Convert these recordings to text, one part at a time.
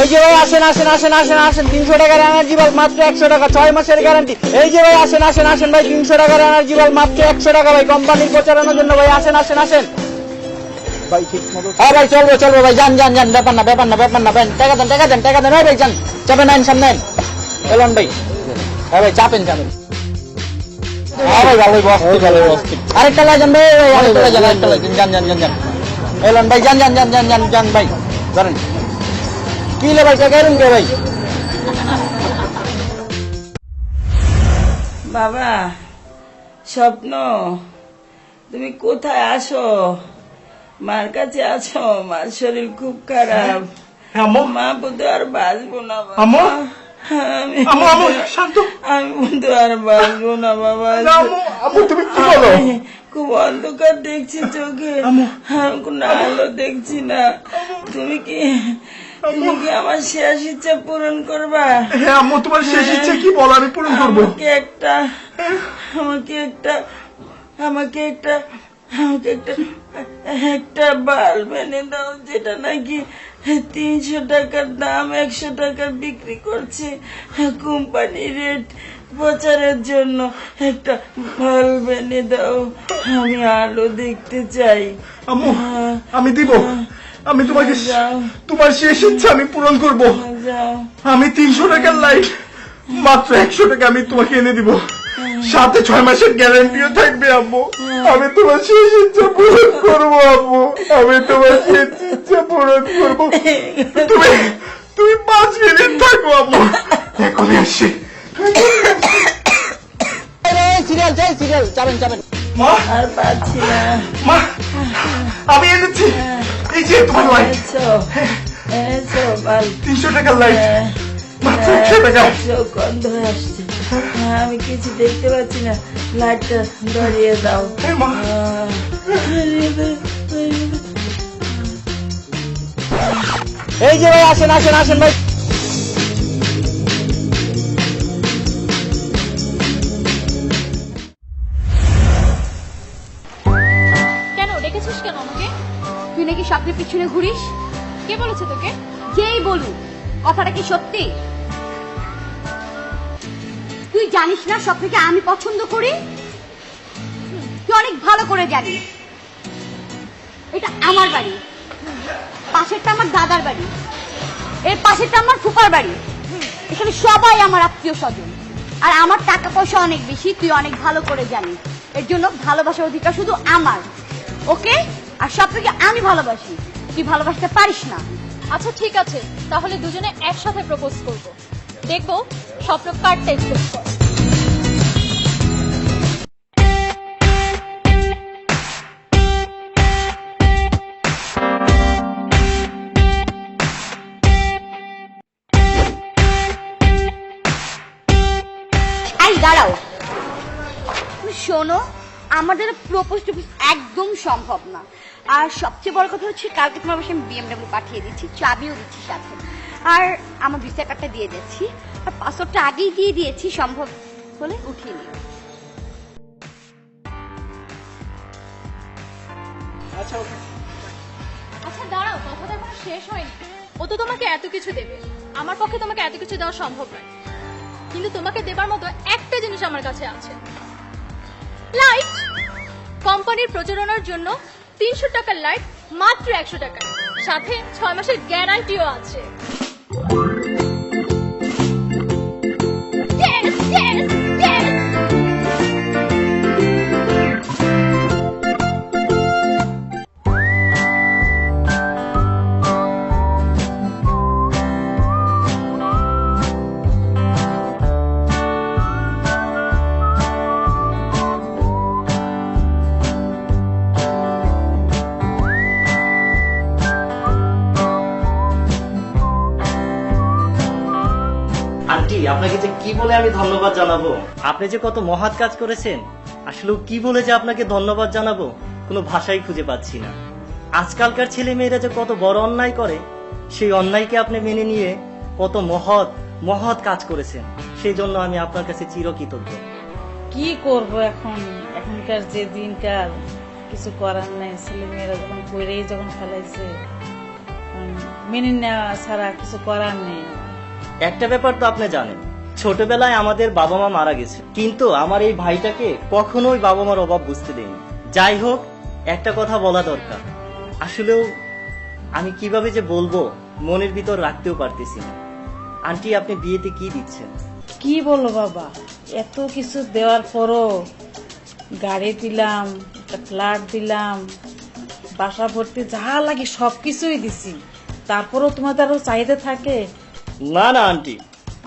এই যে ভাই আসেন আসেন আসেন আসেন আসেন 300 টাকার এনার্জি বাল্ব মাত্র 100 টাকা 6 মাসের গ্যারান্টি। এই যে ভাই আসেন আসেন আসেন ভাই 300 টাকার এনার্জি বাল্ব মাত্র 100 টাকা ভাই কোম্পানির প্রচারণার জন্য ভাই আসেন আসেন আসেন ভাই ঠিক মতো। হ্যাঁ ভাই চলবে চলবে ভাই যান যান যান ব্যাপার না ব্যাপার না ব্যাপার না ভাই টাকা দেন টাকা দেন টাকা দেন ভাই যান চাপেন আইন সামনে এলন ভাই। হ্যাঁ ভাই চাপেন চাপেন। হ্যাঁ ভাই ভালোই বস ভালোই বস আরেকটা লাগান ভাই আরেকটা লাগান আরেকটা লাগান যান যান যান যান এলন ভাই যান যান যান যান যান যান ভাই ধরেন কি লে ভাই টাকা এরুন কে ভাই। বাবা স্বপ্ন তুমি কোথায় আসো? মার কাছে আছো? মার শরীর খুব খারাপ। মা বোধ আর বাঁচবো না বাবা। আমি বোধ আর বাঁচবো না বাবা। খুব অন্ধকার দেখছি চোখে, কোনো আলো দেখছি না। তুমি কি আমার শেষ ইচ্ছা পূরণ করবা? হ্যাঁ আম্মু, তোমার শেষ ইচ্ছা কি বল, আমি পূরণ করবো। আমাকে একটা বাল্ব এনে দাও, যেটা নাকি 300 টাকার দাম 100 টাকা বিক্রি করছে। কোম্পানি রেট প্রচারের জন্য একটা বাল্ব এনে দাও, আমি আলো দেখতে চাই। আম্মু আমি দিব, আমি তোমাকে তোমার শেষ ইচ্ছা আমি পূরণ করব। আমি 300 টাকার লাইট মাত্র 100 টাকা আমি তোমাকে এনে দিব, সাথে 6 মাসের গ্যারান্টিও থাকবে আম্মু। আমি তোমার শেষ ইচ্ছা পূরণ করবো আম্মু, আমি তোমার শেষ ইচ্ছা পূরণ করবো। তুমি 5 মিনিট থাকো আম্মু, এখনই আসি। সিরিয়াল চাই সিরিয়াল চাবেন চাবেন। মা আর পাচ্ছি না মা, আমি এনেছি, এই যে তোমার লাইট, এনেছো বাল্ব 300 টাকার লাইট মাত্র 100 টাকা। চোখ বন্ধ হয়ে আসছে, আমি কিছু দেখতে পাচ্ছি না। লাইটটা ধরিয়ে দাও। মা এই যে ভাই আসেন আসেন আসেন ভাই। কেন ডেকেছিস কেন আমাকে? তুই নাকি স্বপ্নের পিছনে ঘুরিস? কে বলেছে তোকে? যেই বলুক, কথাটা কি সত্যি? তুই জানিস না স্বপ্নকে আমি পছন্দ করি? তুই অনেক ভালো করে জানিস। এটা আমার বাড়ি, পাশেরটা আমার দাদার বাড়ি, এর পাশেরটা আমার ফুপার বাড়ি। এখানে সবাই আমার আত্মীয় স্বজন, আর আমার টাকা পয়সা অনেক বেশি, তুই অনেক ভালো করে জানিস। এর জন্য ভালোবাসার অধিকার শুধু আমার, ওকে? আর স্বপ্নকে আমি ভালোবাসি, তুই ভালোবাসতে পারিস না। আচ্ছা ঠিক আছে, তাহলে দুজনে একসাথে প্রপোজ করব। দেখবো স্বপ্ন কার টেস্ট করে। এই দাঁড়াও, শোনো, আমাদের প্রপোজ একদম সম্ভব না। আর সবচেয়ে বড় কথা হচ্ছে, কালকে তোমার বাসায় আমি BMW পাঠিয়ে দিচ্ছি, চাবিও দিচ্ছি সাথে, আর আমার ভিসা কার্ডটা দিয়ে দিচ্ছি, আর পাসওয়ার্ডটা আগেই দিয়ে দিয়েছি, সম্ভব হলে উঠিয়ে নিও। আচ্ছা দাঁড়াও, কথাটা এখনো শেষ হয়নি। ও তো তোমাকে এত কিছু দেবে, আমার পক্ষে তোমাকে এত কিছু দেওয়া সম্ভব নয়, কিন্তু তোমাকে দেবার মতো একটা জিনিস আমার কাছে আছে, লাইট। কোম্পানির প্রচারণার জন্য 300 টাকার লাইট মাত্র 100 টাকা, সাথে 6 মাসের গ্যারান্টিও আছে। Yes, yes, yes! আন্টি, আপনাকে যে কি বলে আমি ধন্যবাদ জানাবো। আপনি যে কত মহৎ কাজ করেছেন, আসলে কি বলে যে আপনাকে ধন্যবাদ জানাবো কোনো ভাষাই খুঁজে পাচ্ছি না। আজকালকার ছেলে মেয়েরা যে কত বড় অন্যায় করে, সেই অন্যায়কে আপনি মেনে নিয়ে কত মহৎ মহৎ কাজ করেছেন, সেই জন্য আমি আপনার কাছে চিরকৃতজ্ঞ। কি করব এখন, এখনকার যে দিনকাল, কিছু করার নাই। ছেলে মেয়েরা যখন করেই যখন ফেলাইছে, মেনে নেওয়া ছাড়া কিছু করার নেই। একটা ব্যাপার তো আপনি জানেন, ছোটবেলায় আমাদের বাবা মা মারা গেছে, কিন্তু আমার এই ভাইটাকে কখনোই বাবা মার অভাব বুঝতে দেয়নি। যাই হোক, একটা কথা বলা দরকার, আসলেও আমি কিভাবে যে বলবো মনের ভিতর রাখতেও পারতেছি না। আন্টি, আপনি বিয়েতে কি দিচ্ছেন? কি বলো বাবা, এত কিছু দেওয়ার পরও গাড়ি দিলাম, একটা ফ্ল্যাট দিলাম, বাসা ভর্তি যা লাগে সবকিছুই দিছি, তারপরও তোমাদের আরো চাহিদা থাকে। না না আন্টি,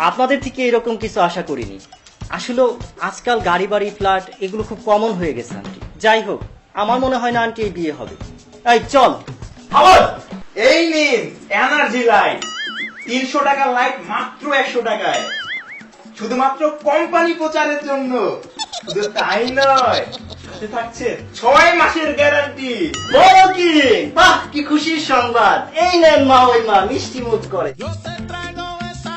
আপনাদের থেকে এরকম কিছু আশা করিনি। আসলে আজকাল গাড়ি বাড়ি ফ্ল্যাট এগুলো খুব কমন হয়ে গেছে আন্টি। যাই হোক, আমার মনে হয় না আন্টি এই বিয়ে হবে। এই চল। আবার এই নিন এনার্জি লাইট, 300 টাকার লাইট মাত্র 100 টাকায়, শুধুমাত্র কোম্পানি প্রচারের জন্য। শুধু তাই নয়, সাথে থাকছে 6 মাসের গ্যারান্টি। বলো কি, বাহ কি খুশির সংবাদ! এই নেন মা, ওই মা মিষ্টি মুখ করে। Yo te traigo esa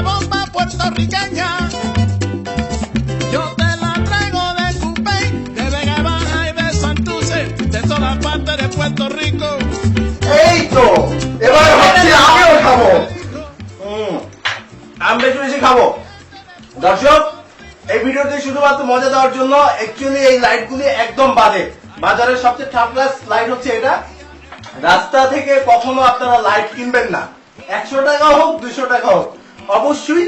bomba puertorriqueña. Yo te la traigo de Cupey, de Vega Baja y de Santurce, de todas partes de Puerto Rico. এই তো এবার হচ্ছে আমিও খাবো। আমি বেশি বেশি খাবো। দর্শক, এই ভিডিওতে শুধুমাত্র মজা দেওয়ার জন্য, অ্যাকচুয়ালি এই লাইটগুলি একদম বাজে। বাজারের সবচেয়ে টপ ক্লাস লাইট হচ্ছে এটা। রাস্তা থেকে কখনো আপনারা লাইট কিনবেন না, 100 টাকা হোক 200 টাকা হোক, অবশ্যই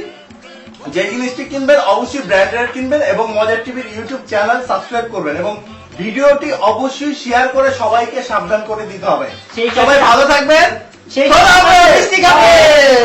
যে জিনিসটি কিনবেন অবশ্যই ব্র্যান্ডেড কিনবেন এবং মজার টিভির ইউটিউব চ্যানেল সাবস্ক্রাইব করবেন এবং ভিডিওটি অবশ্যই শেয়ার করে সবাইকে সাবধান করে দিতে হবে। সেই সবাই ভালো থাকবেন। সেই খোদা হাফেজ। মিষ্টি খাবেন।